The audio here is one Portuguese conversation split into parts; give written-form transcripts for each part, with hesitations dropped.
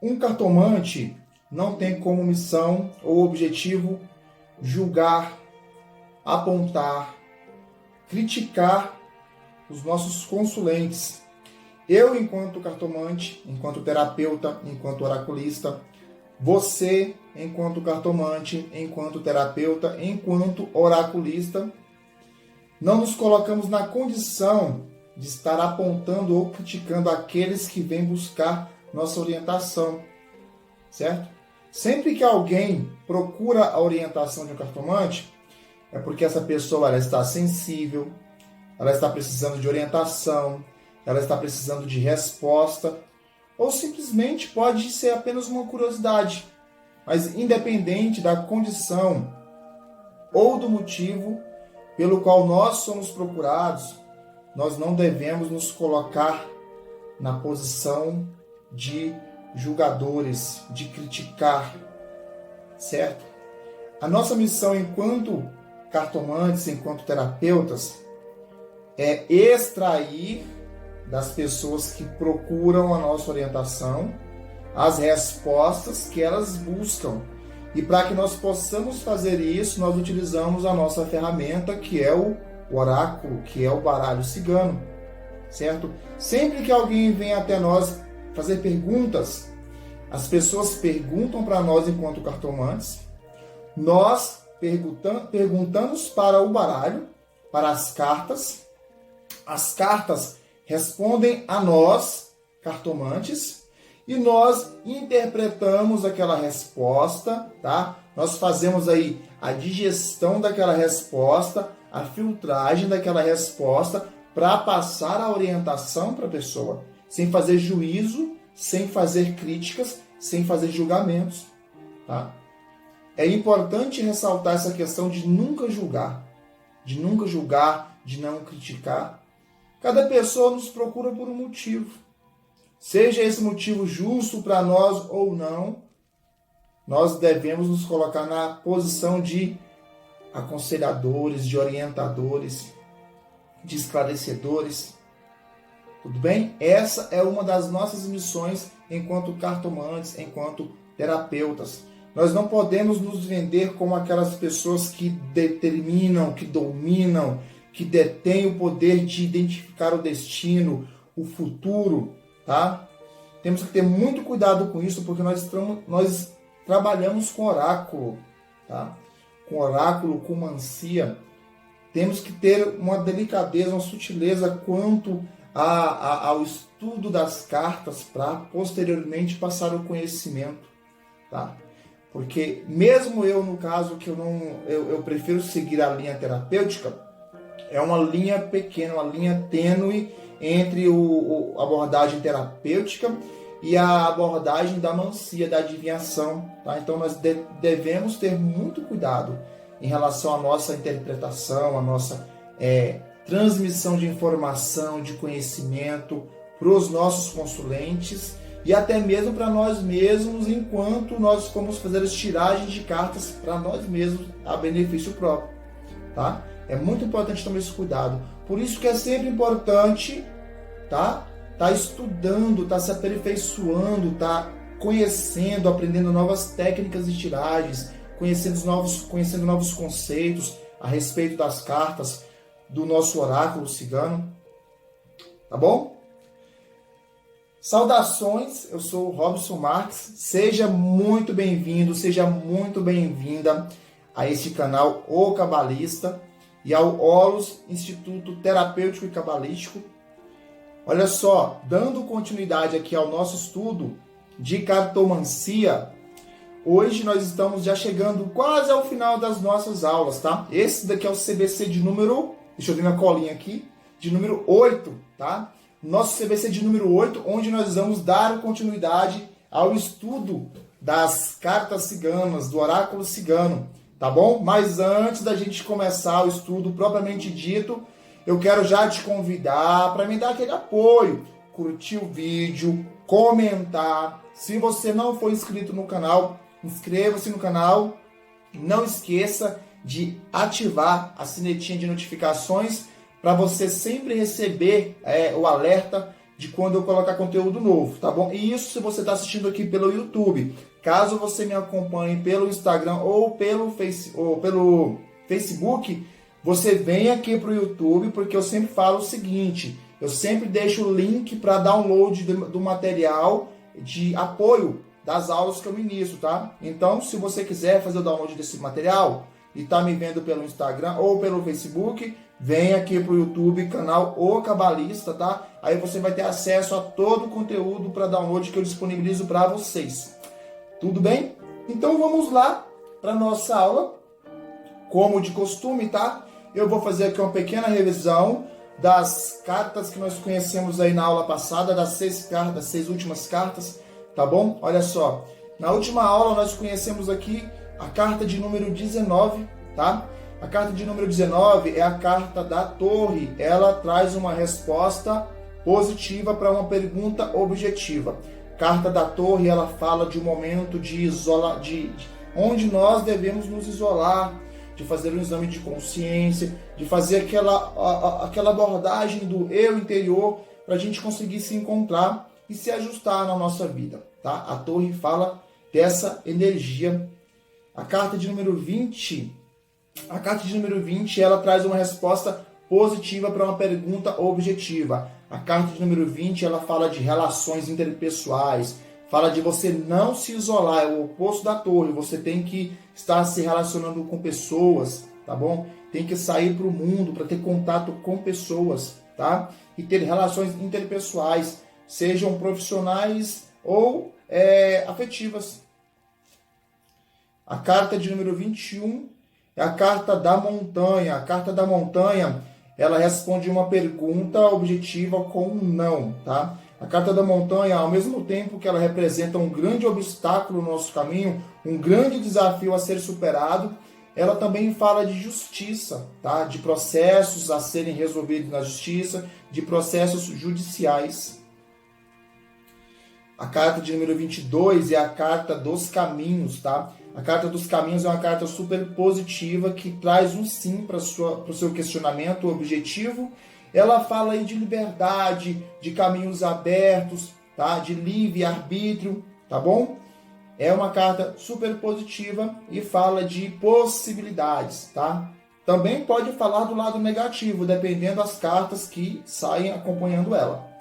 Um cartomante não tem como missão ou objetivo julgar, apontar, criticar os nossos consulentes. Eu, enquanto cartomante, enquanto terapeuta, enquanto oraculista, você, enquanto cartomante, enquanto terapeuta, enquanto oraculista, não nos colocamos na condição de estar apontando ou criticando aqueles que vêm buscar nossa orientação, certo? Sempre que alguém procura a orientação de um cartomante, é porque essa pessoa ela está sensível, ela está precisando de orientação, ela está precisando de resposta, ou simplesmente pode ser apenas uma curiosidade. Mas independente da condição ou do motivo pelo qual nós somos procurados, nós não devemos nos colocar na posição de julgadores, de criticar, certo? A nossa missão enquanto cartomantes, enquanto terapeutas, é extrair das pessoas que procuram a nossa orientação as respostas que elas buscam. E para que nós possamos fazer isso, nós utilizamos a nossa ferramenta, que é o oráculo, que é o baralho cigano, certo? Sempre que alguém vem até nós fazer perguntas, as pessoas perguntam para nós enquanto cartomantes, nós perguntamos para o baralho, para as cartas respondem a nós, cartomantes, e nós interpretamos aquela resposta, tá? Nós fazemos aí a digestão daquela resposta, a filtragem daquela resposta para passar a orientação para a pessoa, sem fazer juízo, sem fazer críticas, sem fazer julgamentos, tá? É importante ressaltar essa questão de nunca julgar, de não criticar. Cada pessoa nos procura por um motivo. Seja esse motivo justo para nós ou não, nós devemos nos colocar na posição de aconselhadores, de orientadores, de esclarecedores. Tudo bem? Essa é uma das nossas missões enquanto cartomantes, enquanto terapeutas. Nós não podemos nos vender como aquelas pessoas que determinam, que dominam, que detêm o poder de identificar o destino, o futuro, tá? Temos que ter muito cuidado com isso, porque nós trabalhamos com oráculo, tá? Com oráculo, com mancia. Temos que ter uma delicadeza, uma sutileza quanto ao estudo das cartas para posteriormente passar o conhecimento, tá? Porque mesmo eu, no caso, que eu prefiro seguir a linha terapêutica, é uma linha pequena, uma linha tênue entre a abordagem terapêutica e a abordagem da mancia, da adivinhação, tá? Então nós devemos ter muito cuidado em relação à nossa interpretação, à nossa transmissão de informação, de conhecimento para os nossos consulentes e até mesmo para nós mesmos, enquanto nós formos fazer as tiragens de cartas para nós mesmos a benefício próprio, tá? É muito importante tomar esse cuidado. Por isso que é sempre importante, tá estudando, tá se aperfeiçoando, tá conhecendo, aprendendo novas técnicas de tiragens, conhecendo novos conceitos a respeito das cartas do nosso oráculo cigano. Tá bom? Saudações, eu sou o Robson Marques. Seja muito bem-vindo, seja muito bem-vinda a este canal O Cabalista e ao Horus Instituto Terapêutico e Cabalístico. Olha só, dando continuidade aqui ao nosso estudo de cartomancia, hoje nós estamos já chegando quase ao final das nossas aulas, tá? Esse daqui é o CBC de número, deixa eu ver minha colinha aqui, de número 8, tá? Nosso CBC de número 8, onde nós vamos dar continuidade ao estudo das cartas ciganas, do oráculo cigano, tá bom? Mas antes da gente começar o estudo propriamente dito, eu quero já te convidar para me dar aquele apoio, curtir o vídeo, comentar. Se você não for inscrito no canal, inscreva-se no canal. Não esqueça de ativar a sinetinha de notificações para você sempre receber o alerta de quando eu colocar conteúdo novo, tá bom? E isso se você está assistindo aqui pelo YouTube. Caso você me acompanhe pelo Instagram ou pelo Facebook, você vem aqui para o YouTube, porque eu sempre falo o seguinte, eu sempre deixo o link para download do material de apoio das aulas que eu ministro, tá? Então, se você quiser fazer o download desse material e tá me vendo pelo Instagram ou pelo Facebook, vem aqui pro YouTube, canal O Cabalista, tá? Aí você vai ter acesso a todo o conteúdo para download que eu disponibilizo para vocês. Tudo bem? Então vamos lá para nossa aula. Como de costume, tá? Eu vou fazer aqui uma pequena revisão das cartas que nós conhecemos aí na aula passada, das 6 últimas cartas, tá bom? Olha só, na última aula nós conhecemos aqui a carta de número 19, tá? A carta de número 19 é a carta da Torre. Ela traz uma resposta positiva para uma pergunta objetiva. Carta da Torre, ela fala de um momento de onde nós devemos nos isolar, de fazer um exame de consciência, de fazer aquela abordagem do eu interior para a gente conseguir se encontrar e se ajustar na nossa vida, tá? A Torre fala dessa energia. A carta de número 20, ela traz uma resposta positiva para uma pergunta objetiva. A carta de número 20, ela fala de relações interpessoais, fala de você não se isolar, é o oposto da Torre. Você tem que estar se relacionando com pessoas, tá bom? Tem que sair para o mundo para ter contato com pessoas, tá? E ter relações interpessoais, sejam profissionais ou afetivas. A carta de número 21 é a carta da montanha. A carta da montanha, ela responde uma pergunta objetiva com um não, tá? A carta da montanha, ao mesmo tempo que ela representa um grande obstáculo no nosso caminho, um grande desafio a ser superado, ela também fala de justiça, tá? De processos a serem resolvidos na justiça, de processos judiciais. A carta de número 22 é a carta dos caminhos, tá? A carta dos caminhos é uma carta super positiva que traz um sim para o seu questionamento objetivo. Ela fala aí de liberdade, de caminhos abertos, tá? De livre-arbítrio, tá bom? É uma carta super positiva e fala de possibilidades, tá? Também pode falar do lado negativo, dependendo das cartas que saem acompanhando ela.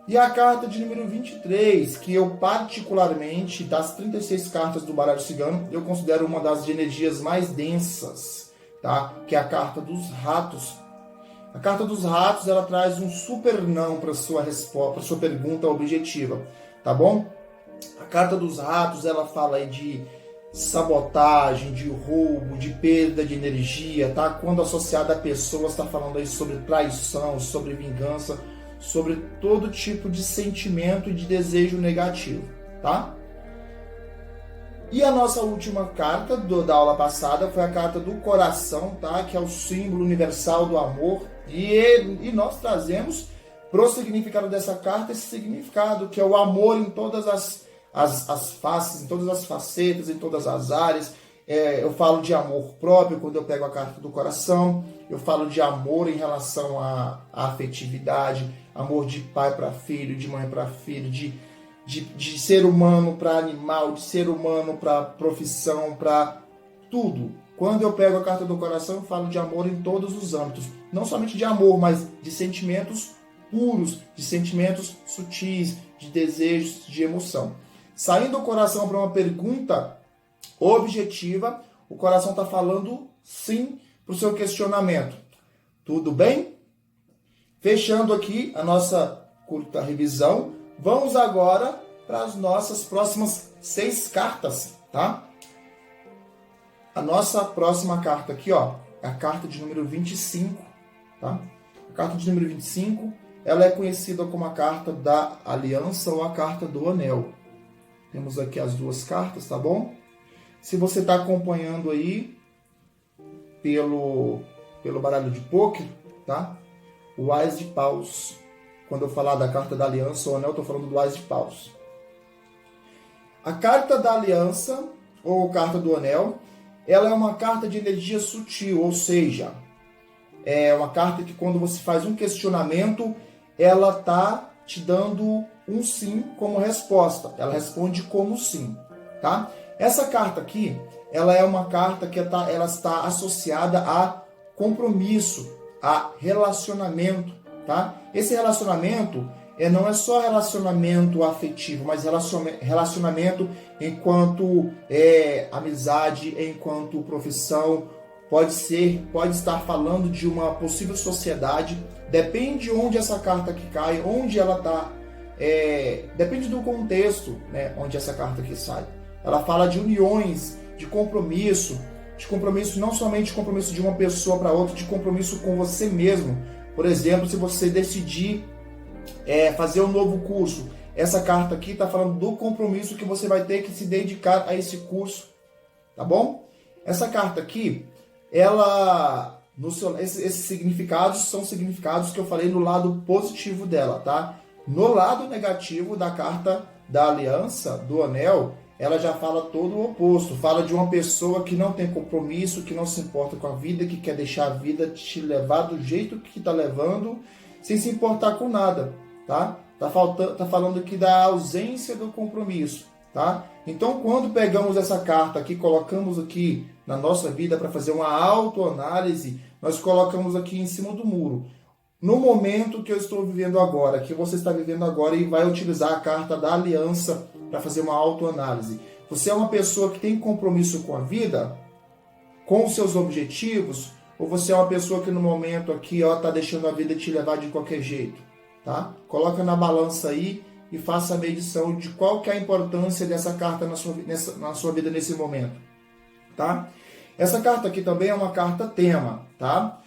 E a carta de número 23, que eu particularmente, das 36 cartas do baralho cigano, eu considero uma das energias mais densas, tá? Que é a carta dos ratos. A carta dos ratos, ela traz um super não para sua resposta, para sua pergunta objetiva, tá bom? A carta dos ratos, ela fala aí de sabotagem, de roubo, de perda de energia, tá? Quando associada a pessoas, está falando aí sobre traição, sobre vingança, sobre todo tipo de sentimento e de desejo negativo, tá? E a nossa última carta da aula passada foi a carta do coração, tá? Que é o símbolo universal do amor. E nós trazemos pro significado dessa carta esse significado, que é o amor em todas as faces, em todas as facetas, em todas as áreas. Eu falo de amor próprio quando eu pego a carta do coração. Eu falo de amor em relação à afetividade, amor de pai para filho, de mãe para filho, de ser humano para animal, de ser humano para profissão, para tudo. Quando eu pego a carta do coração, eu falo de amor em todos os âmbitos. Não somente de amor, mas de sentimentos puros, de sentimentos sutis, de desejos, de emoção. Saindo do coração para uma pergunta objetiva, o coração está falando sim para o seu questionamento. Tudo bem? Fechando aqui a nossa curta revisão, vamos agora para as nossas próximas 6 cartas, tá? A nossa próxima carta aqui, ó, é a carta de número 25, tá? A carta de número 25, ela é conhecida como a carta da aliança ou a carta do anel. Temos aqui as duas cartas, tá bom? Se você está acompanhando aí pelo baralho de pôquer, tá? O Ás de Paus. Quando eu falar da carta da aliança ou anel, eu estou falando do Ás de Paus. A carta da aliança ou carta do anel, ela é uma carta de energia sutil, ou seja, é uma carta que quando você faz um questionamento, ela tá te dando um sim como resposta. Ela responde como sim, tá? Essa carta aqui, ela é uma carta que ela está associada a compromisso, a relacionamento, tá? Esse relacionamento não é só relacionamento afetivo, mas relacionamento enquanto amizade, enquanto profissão, pode estar falando de uma possível sociedade, depende de onde essa carta aqui cai, onde ela está, depende do contexto, né, onde essa carta aqui sai. Ela fala de uniões, de compromisso não somente de compromisso de uma pessoa para outra, de compromisso com você mesmo. Por exemplo, se você decidir fazer um novo curso, essa carta aqui está falando do compromisso que você vai ter que se dedicar a esse curso, tá bom? Essa carta aqui, esses significados são significados que eu falei no lado positivo dela, tá? No lado negativo da carta da aliança, do anel, ela já fala todo o oposto. Fala de uma pessoa que não tem compromisso, que não se importa com a vida, que quer deixar a vida te levar do jeito que está levando, sem se importar com nada, tá? Tá falando aqui da ausência do compromisso, tá? Então, quando pegamos essa carta aqui, colocamos aqui na nossa vida para fazer uma autoanálise, nós colocamos aqui em cima do muro. No momento que eu estou vivendo agora, que você está vivendo agora, e vai utilizar a carta da aliança para fazer uma autoanálise. Você é uma pessoa que tem compromisso com a vida, com os seus objetivos, ou você é uma pessoa que no momento aqui está deixando a vida te levar de qualquer jeito? Tá? Coloca na balança aí e faça a medição de qual que é a importância dessa carta na sua vida nesse momento. Tá? Essa carta aqui também é uma carta tema, tá?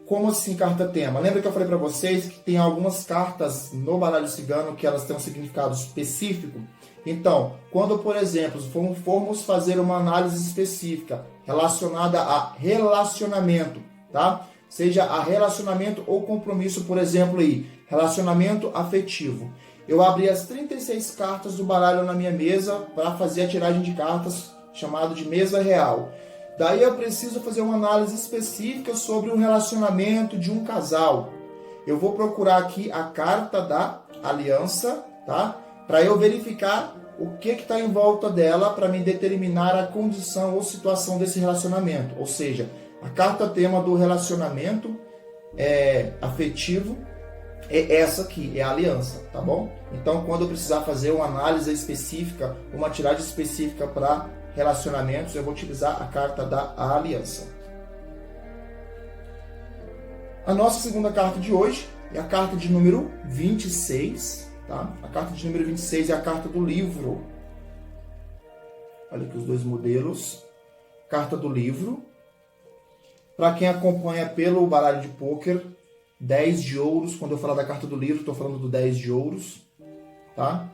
Como assim carta tema? Lembra que eu falei para vocês que tem algumas cartas no baralho cigano que elas têm um significado específico? Então, quando, por exemplo, formos fazer uma análise específica relacionada a relacionamento, tá? Seja a relacionamento ou compromisso, por exemplo, aí, relacionamento afetivo. Eu abri as 36 cartas do baralho na minha mesa para fazer a tiragem de cartas chamado de mesa real. Daí eu preciso fazer uma análise específica sobre o relacionamento de um casal. Eu vou procurar aqui a carta da aliança, tá? Para eu verificar o que está em volta dela para me determinar a condição ou situação desse relacionamento. Ou seja, a carta tema do relacionamento afetivo é essa aqui, é a aliança, tá bom? Então, quando eu precisar fazer uma análise específica, uma tiragem específica para relacionamentos, eu vou utilizar a carta da aliança. A nossa segunda carta de hoje é a carta de número 26, tá? A carta de número 26 é a carta do livro. Olha aqui os dois modelos. Carta do livro. Para quem acompanha pelo baralho de pôquer, 10 de ouros. Quando eu falar da carta do livro, estou falando do 10 de ouros, tá?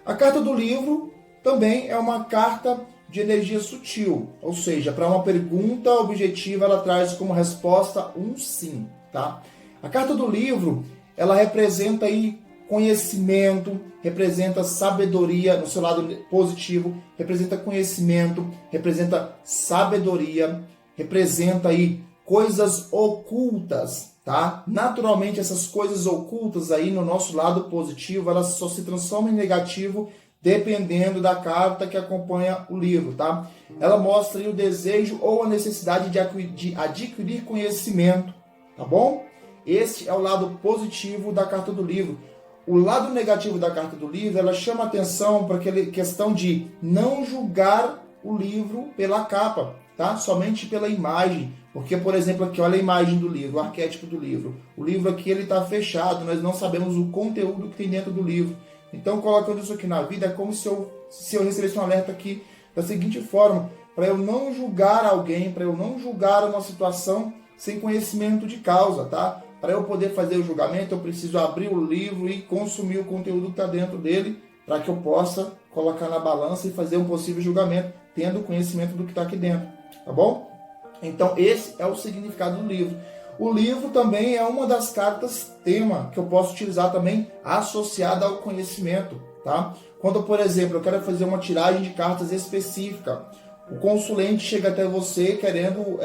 A carta do livro também é uma carta de energia sutil, ou seja, para uma pergunta objetiva ela traz como resposta um sim, tá? A carta do livro, ela representa aí conhecimento, representa sabedoria no seu lado positivo, representa conhecimento, representa sabedoria, representa aí coisas ocultas, tá? Naturalmente essas coisas ocultas aí no nosso lado positivo, elas só se transformam em negativo dependendo da carta que acompanha o livro, tá? Ela mostra aí o desejo ou a necessidade de adquirir conhecimento, tá bom? Este é o lado positivo da carta do livro. O lado negativo da carta do livro, ela chama atenção para aquela questão de não julgar o livro pela capa, tá? Somente pela imagem. Porque, por exemplo, aqui, olha a imagem do livro, o arquétipo do livro. O livro aqui, ele está fechado, nós não sabemos o conteúdo que tem dentro do livro. Então, colocando isso aqui na vida, é como se eu recebesse um alerta aqui da seguinte forma, para eu não julgar alguém, para eu não julgar uma situação sem conhecimento de causa, tá? Para eu poder fazer o julgamento, eu preciso abrir o livro e consumir o conteúdo que está dentro dele, para que eu possa colocar na balança e fazer um possível julgamento, tendo conhecimento do que está aqui dentro, tá bom? Então, esse é o significado do livro. O livro também é uma das cartas tema que eu posso utilizar também associada ao conhecimento, tá? Quando, por exemplo, eu quero fazer uma tiragem de cartas específica, O consulente chega até você querendo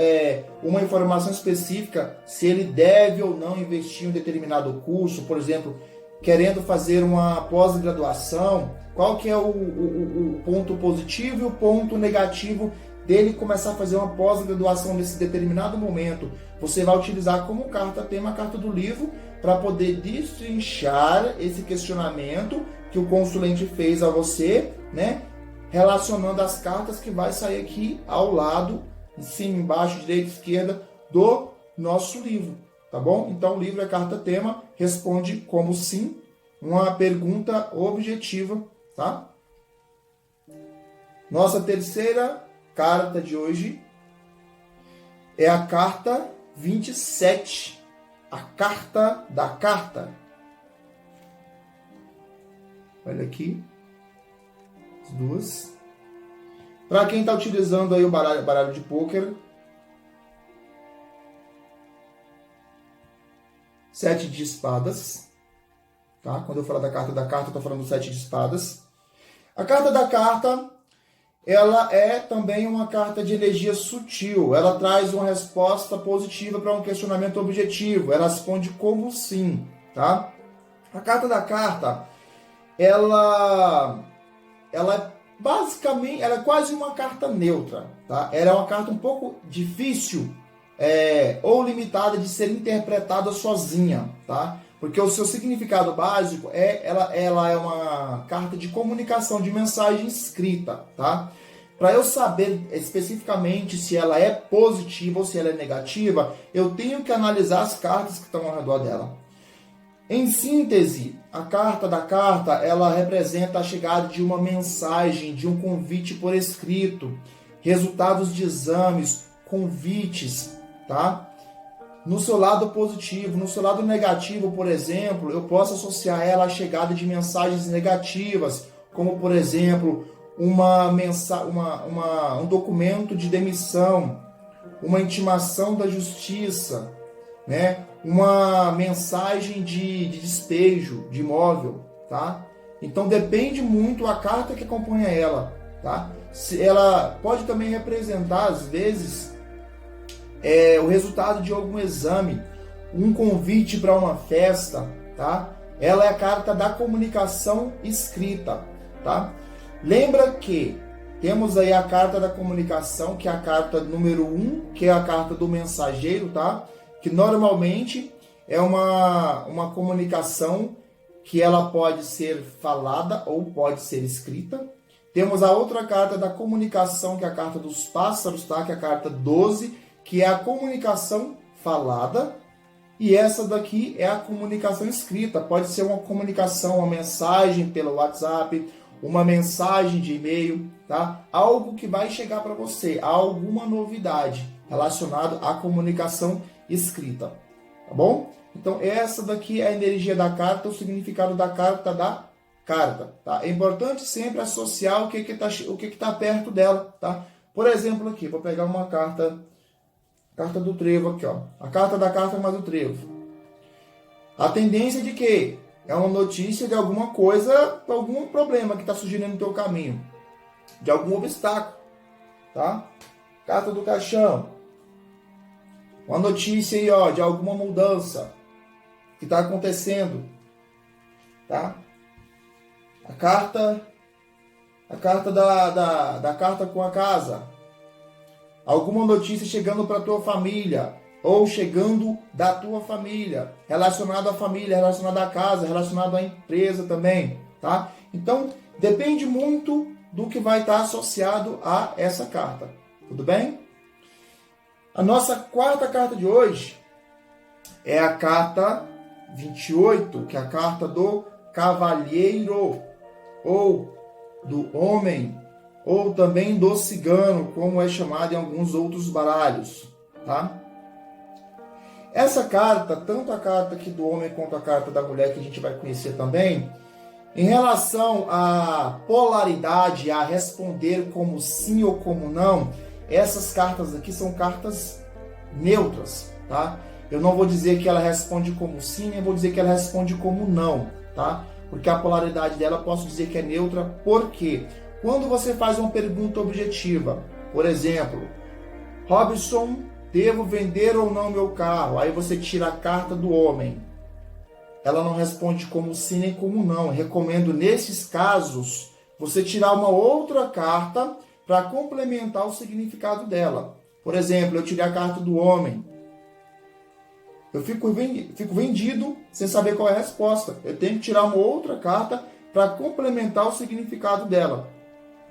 uma informação específica, se ele deve ou não investir em um determinado curso, por exemplo, querendo fazer uma pós-graduação, qual que é o ponto positivo e o ponto negativo dele começar a fazer uma pós-graduação nesse determinado momento. Você vai utilizar como carta-tema a carta do livro para poder destrinchar esse questionamento que o consulente fez a você, né? Relacionando as cartas que vai sair aqui ao lado, em cima, embaixo, direita, esquerda do nosso livro, tá bom? Então o livro é carta-tema, responde como sim, uma pergunta objetiva, tá? Nossa terceira carta de hoje é a carta 27, a carta da carta. Olha aqui. As duas. Para quem está utilizando aí o baralho de pôquer, 7 de espadas. Tá? Quando eu falar da carta, eu estou falando do 7 de espadas. A carta da carta, ela é também uma carta de energia sutil. Ela traz uma resposta positiva para um questionamento objetivo. Ela responde como sim. Tá? A carta da carta, ela basicamente, ela é quase uma carta neutra, tá? Ela é uma carta um pouco difícil ou limitada de ser interpretada sozinha, tá? Porque o seu significado básico ela é uma carta de comunicação, de mensagem escrita, tá? Para eu saber especificamente se ela é positiva ou se ela é negativa, eu tenho que analisar as cartas que estão ao redor dela. Em síntese, a carta da carta, ela representa a chegada de uma mensagem, de um convite por escrito, resultados de exames, convites, tá? No seu lado positivo, no seu lado negativo, por exemplo, eu posso associar ela à chegada de mensagens negativas, como, por exemplo, um documento de demissão, uma intimação da justiça, né? Uma mensagem de despejo de imóvel, tá? Então depende muito a carta que acompanha ela, tá? Ela pode também representar, às vezes, o resultado de algum exame, um convite para uma festa, tá? Ela é a carta da comunicação escrita, tá? Lembra que temos aí a carta da comunicação, que é a carta número 1, que é a carta do mensageiro, tá? Que normalmente é uma comunicação que ela pode ser falada ou pode ser escrita. Temos a outra carta da comunicação, que é a carta dos pássaros, tá? Que é a carta 12, que é a comunicação falada. E essa daqui é a comunicação escrita. Pode ser uma comunicação, uma mensagem pelo WhatsApp, uma mensagem de e-mail, tá? Algo que vai chegar para você, alguma novidade relacionada à comunicação escrita, tá bom? Então essa daqui é a energia da carta, o significado da carta, tá? É importante sempre associar o que está perto dela, tá? Por exemplo, aqui, vou pegar uma carta do trevo aqui, ó. A carta da carta mais o trevo. A tendência de que é uma notícia de alguma coisa, algum problema que está surgindo no teu caminho, de algum obstáculo, tá? Carta do caixão. Uma notícia aí, ó, de alguma mudança que está acontecendo, tá? A carta da carta com a casa. Alguma notícia chegando para tua família ou chegando da tua família, relacionado à família, relacionado à casa, relacionado à empresa também, tá? Então, depende muito do que vai estar associado a essa carta, tudo bem? A nossa quarta carta de hoje é a carta 28, que é a carta do cavalheiro, ou do homem, ou também do cigano, como é chamado em alguns outros baralhos, tá? Essa carta, tanto a carta aqui do homem quanto a carta da mulher, que a gente vai conhecer também, em relação à polaridade, a responder como sim ou como não, essas cartas aqui são cartas neutras, tá? Eu não vou dizer que ela responde como sim, nem vou dizer que ela responde como não, tá? Porque a polaridade dela, posso dizer que é neutra, porque quando você faz uma pergunta objetiva, Por exemplo, Robson, devo vender ou não meu carro? Aí você tira a carta do homem. Ela não responde como sim nem como não. Eu recomendo, nesses casos, você tirar uma outra carta para complementar o significado dela. Por exemplo, eu tirei a carta do homem. Eu fico vendido sem saber qual é a resposta. Eu tenho que tirar uma outra carta para complementar o significado dela.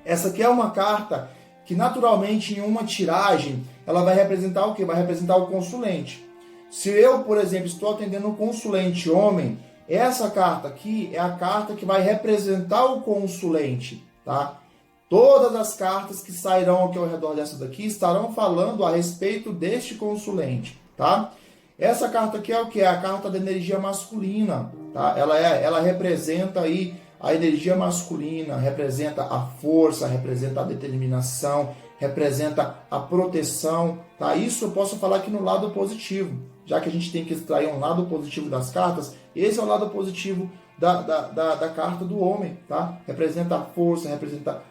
Essa aqui é uma carta que, naturalmente, em uma tiragem, ela vai representar o quê? Vai representar o consulente. Se eu, por exemplo, estou atendendo um consulente homem, essa carta aqui é a carta que vai representar o consulente, tá? Todas as cartas que sairão aqui ao redor dessa daqui estarão falando a respeito deste consulente, tá? Essa carta aqui é o que? É a carta da energia masculina, tá? Ela representa aí a energia masculina, representa a força, representa a determinação, representa a proteção, tá? Isso eu posso falar aqui no lado positivo, já que a gente tem que extrair um lado positivo das cartas. Esse é o lado positivo da carta do homem, tá? Representa a força, representa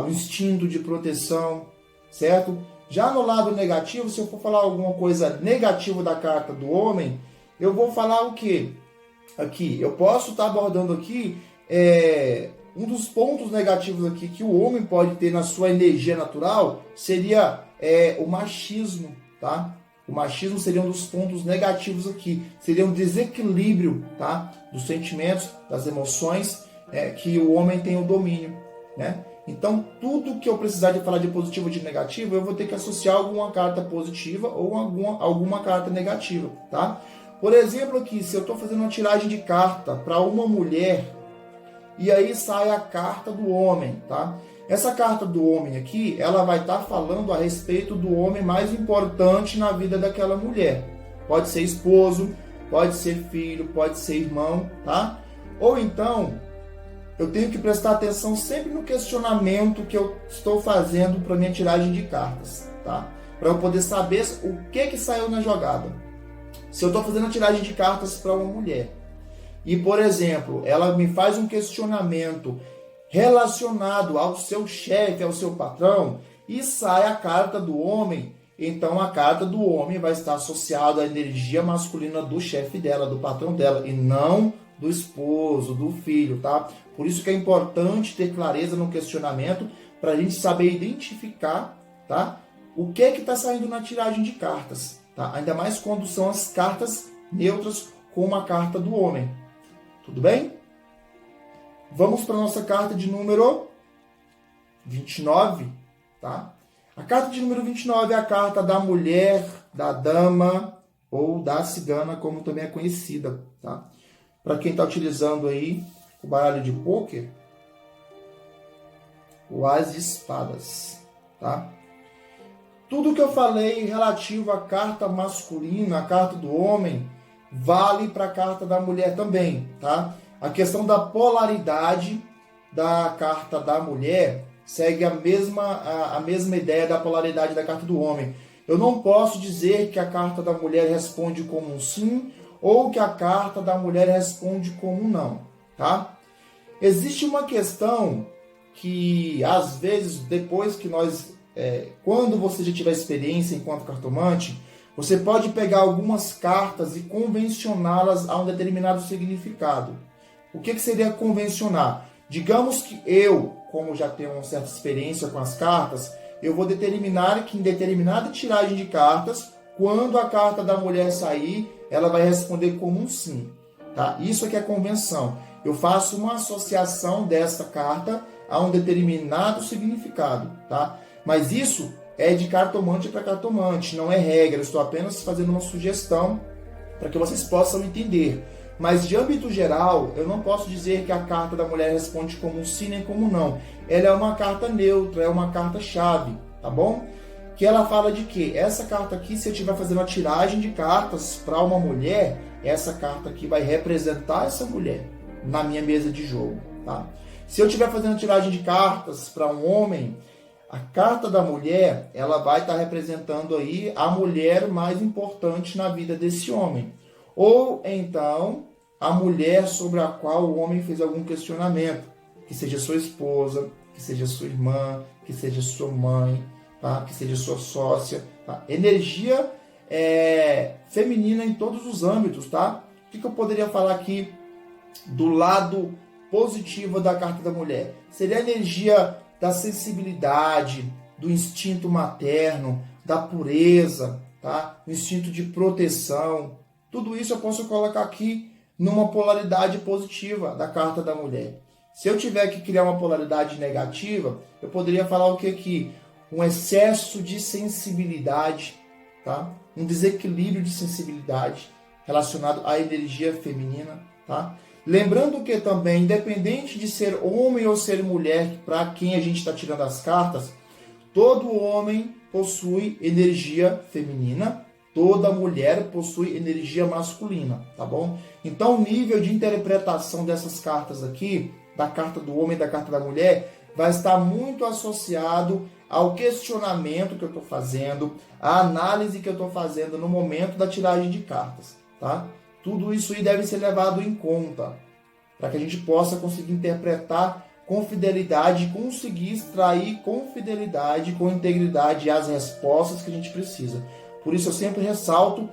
o instinto de proteção, certo? Já no lado negativo, se eu for falar alguma coisa negativa da carta do homem, eu vou falar o quê? Aqui, eu posso estar abordando aqui um dos pontos negativos aqui que o homem pode ter na sua energia natural seria o machismo, tá? O machismo seria um dos pontos negativos aqui, seria um desequilíbrio, tá? Dos sentimentos, das emoções, que o homem tem o domínio, né? Então, tudo que eu precisar de falar de positivo ou de negativo, eu vou ter que associar alguma carta positiva ou alguma carta negativa, tá? Por exemplo, aqui, se eu estou fazendo uma tiragem de carta para uma mulher, e aí sai a carta do homem, tá? Essa carta do homem aqui, ela vai estar falando a respeito do homem mais importante na vida daquela mulher. Pode ser esposo, pode ser filho, pode ser irmão, tá? Ou então, eu tenho que prestar atenção sempre no questionamento que eu estou fazendo para minha tiragem de cartas, tá? Para eu poder saber o que saiu na jogada. Se eu estou fazendo a tiragem de cartas para uma mulher e, por exemplo, ela me faz um questionamento relacionado ao seu chefe, ao seu patrão, e sai a carta do homem, então a carta do homem vai estar associada à energia masculina do chefe dela, do patrão dela, e não do esposo, do filho, tá? Por isso que é importante ter clareza no questionamento, para a gente saber identificar, tá? O que está saindo na tiragem de cartas, tá? Ainda mais quando são as cartas neutras com uma carta do homem. Tudo bem? Vamos para a nossa carta de número 29, tá? A carta de número 29 é a carta da mulher, da dama ou da cigana, como também é conhecida, tá? Para quem está utilizando aí o baralho de pôquer, o As de Espadas, tá? Tudo que eu falei relativo à carta masculina, à carta do homem, vale para a carta da mulher também, tá? A questão da polaridade da carta da mulher segue a mesma ideia da polaridade da carta do homem. Eu não posso dizer que a carta da mulher responde como um sim ou que a carta da mulher responde como um não, tá? Existe uma questão que, às vezes, depois que quando você já tiver experiência enquanto cartomante, você pode pegar algumas cartas e convencioná-las a um determinado significado. O que seria convencionar? Digamos que eu, como já tenho uma certa experiência com as cartas, eu vou determinar que em determinada tiragem de cartas, quando a carta da mulher sair, ela vai responder como um sim. Tá? Isso aqui é convenção. Eu faço uma associação dessa carta a um determinado significado. Tá? Mas isso é de cartomante para cartomante, não é regra. Eu estou apenas fazendo uma sugestão para que vocês possam entender. Mas de âmbito geral, eu não posso dizer que a carta da mulher responde como um sim nem como um não. Ela é uma carta neutra, é uma carta-chave, tá bom? Que ela fala de que essa carta aqui, se eu estiver fazendo uma tiragem de cartas para uma mulher, essa carta aqui vai representar essa mulher na minha mesa de jogo, tá? Se eu estiver fazendo tiragem de cartas para um homem, a carta da mulher, ela vai estar representando aí a mulher mais importante na vida desse homem. Ou então, a mulher sobre a qual o homem fez algum questionamento, que seja sua esposa, que seja sua irmã, que seja sua mãe, tá? Que seja sua sócia. Tá? Energia feminina em todos os âmbitos, tá? O que eu poderia falar aqui do lado positivo da carta da mulher? Seria a energia da sensibilidade, do instinto materno, da pureza, tá? O instinto de proteção. Tudo isso eu posso colocar aqui numa polaridade positiva da carta da mulher. Se eu tiver que criar uma polaridade negativa, eu poderia falar o que aqui? Um excesso de sensibilidade, tá? Um desequilíbrio de sensibilidade relacionado à energia feminina, tá? Lembrando que também, independente de ser homem ou ser mulher, para quem a gente está tirando as cartas, todo homem possui energia feminina, toda mulher possui energia masculina, tá bom? Então, o nível de interpretação dessas cartas aqui, da carta do homem e da carta da mulher, vai estar muito associado ao questionamento que eu estou fazendo, à análise que eu estou fazendo no momento da tiragem de cartas, tá? Tudo isso aí deve ser levado em conta, para que a gente possa conseguir interpretar com fidelidade, conseguir extrair com fidelidade, com integridade as respostas que a gente precisa. Por isso eu sempre ressalto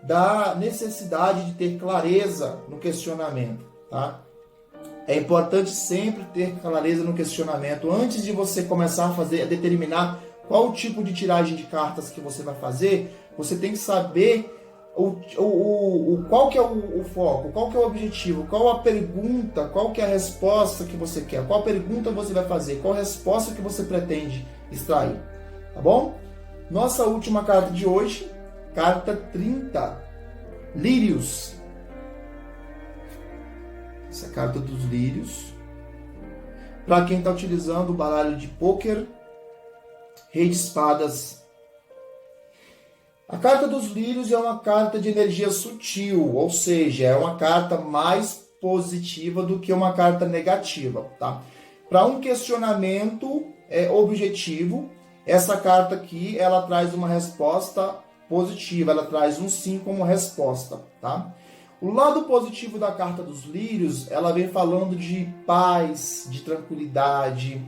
da necessidade de ter clareza no questionamento, tá? É importante sempre ter clareza no questionamento. Antes de você começar a determinar qual tipo de tiragem de cartas que você vai fazer, você tem que saber qual que é o foco, qual que é o objetivo, qual a pergunta, qual que é a resposta que você quer, qual pergunta você vai fazer, qual a resposta que você pretende extrair, tá bom? Nossa última carta de hoje, carta 30, Lírios. Essa carta dos lírios. Para quem está utilizando o baralho de pôquer, Rei de Espadas. A carta dos lírios é uma carta de energia sutil, ou seja, é uma carta mais positiva do que uma carta negativa, tá? Para um questionamento objetivo, essa carta aqui, ela traz uma resposta positiva, ela traz um sim como resposta, tá? O lado positivo da carta dos lírios, ela vem falando de paz, de tranquilidade,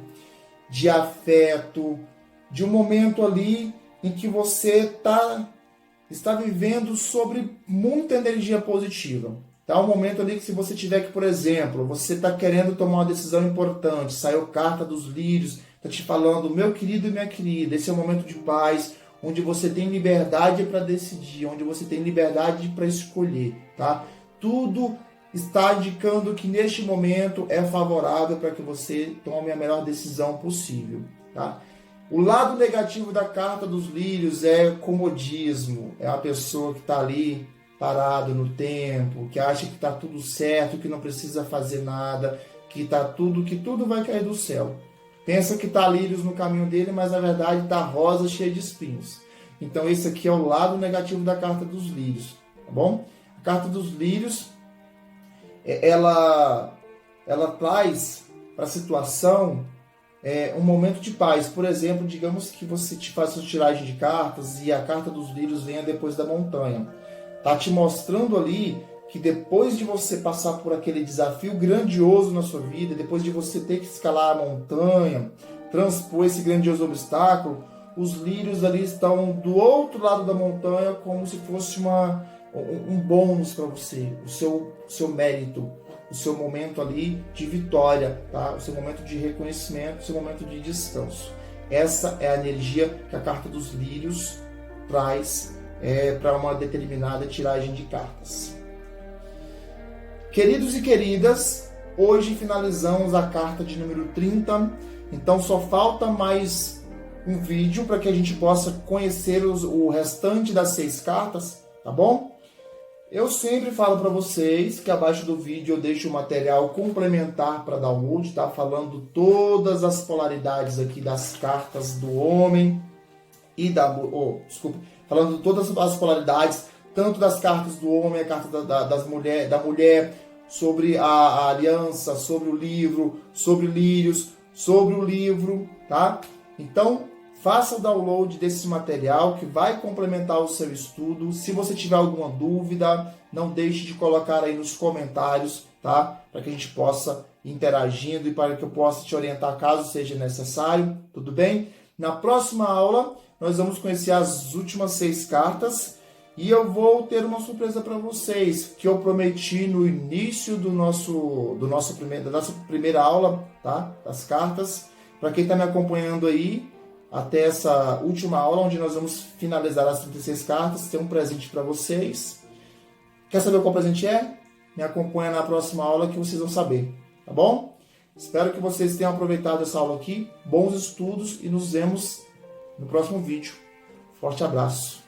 de afeto, de um momento ali em que você está vivendo sobre muita energia positiva. Tá? Um momento ali que se você tiver que, por exemplo, você está querendo tomar uma decisão importante, saiu carta dos lírios, está te falando, meu querido e minha querida, esse é um momento de paz, onde você tem liberdade para decidir, onde você tem liberdade para escolher, tá? Tudo está indicando que neste momento é favorável para que você tome a melhor decisão possível, tá? O lado negativo da carta dos lírios é comodismo, é a pessoa que está ali parado no tempo, que acha que está tudo certo, que não precisa fazer nada, que tudo vai cair do céu. Pensa que está lírios no caminho dele, mas na verdade está rosa cheia de espinhos. Então esse aqui é o lado negativo da carta dos lírios, tá bom? A carta dos lírios, ela traz para a situação um momento de paz. Por exemplo, digamos que você te faça uma tiragem de cartas e a carta dos lírios venha depois da montanha. Está te mostrando ali que depois de você passar por aquele desafio grandioso na sua vida, depois de você ter que escalar a montanha, transpor esse grandioso obstáculo, os lírios ali estão do outro lado da montanha como se fosse um bônus para você, o seu mérito, o seu momento ali de vitória, tá? O seu momento de reconhecimento, o seu momento de descanso. Essa é a energia que a carta dos lírios traz para uma determinada tiragem de cartas. Queridos e queridas, hoje finalizamos a carta de número 30, então só falta mais um vídeo para que a gente possa conhecer o restante das 6 cartas, tá bom? Eu sempre falo para vocês que abaixo do vídeo eu deixo o material complementar para download, tá? Falando todas as polaridades aqui das cartas do homem e falando todas as polaridades, tanto das cartas do homem, a carta da mulher, sobre a aliança, sobre o livro, sobre lírios, sobre o livro, tá? Então, faça o download desse material que vai complementar o seu estudo. Se você tiver alguma dúvida, não deixe de colocar aí nos comentários, tá? Para que a gente possa interagindo e para que eu possa te orientar caso seja necessário, tudo bem? Na próxima aula, nós vamos conhecer as últimas 6 cartas e eu vou ter uma surpresa para vocês, que eu prometi no início da nossa primeira aula, tá? Das cartas. Para quem está me acompanhando aí, até essa última aula, onde nós vamos finalizar as 36 cartas, tem um presente para vocês. Quer saber qual presente é? Me acompanha na próxima aula que vocês vão saber, tá bom? Espero que vocês tenham aproveitado essa aula aqui. Bons estudos e nos vemos no próximo vídeo. Forte abraço!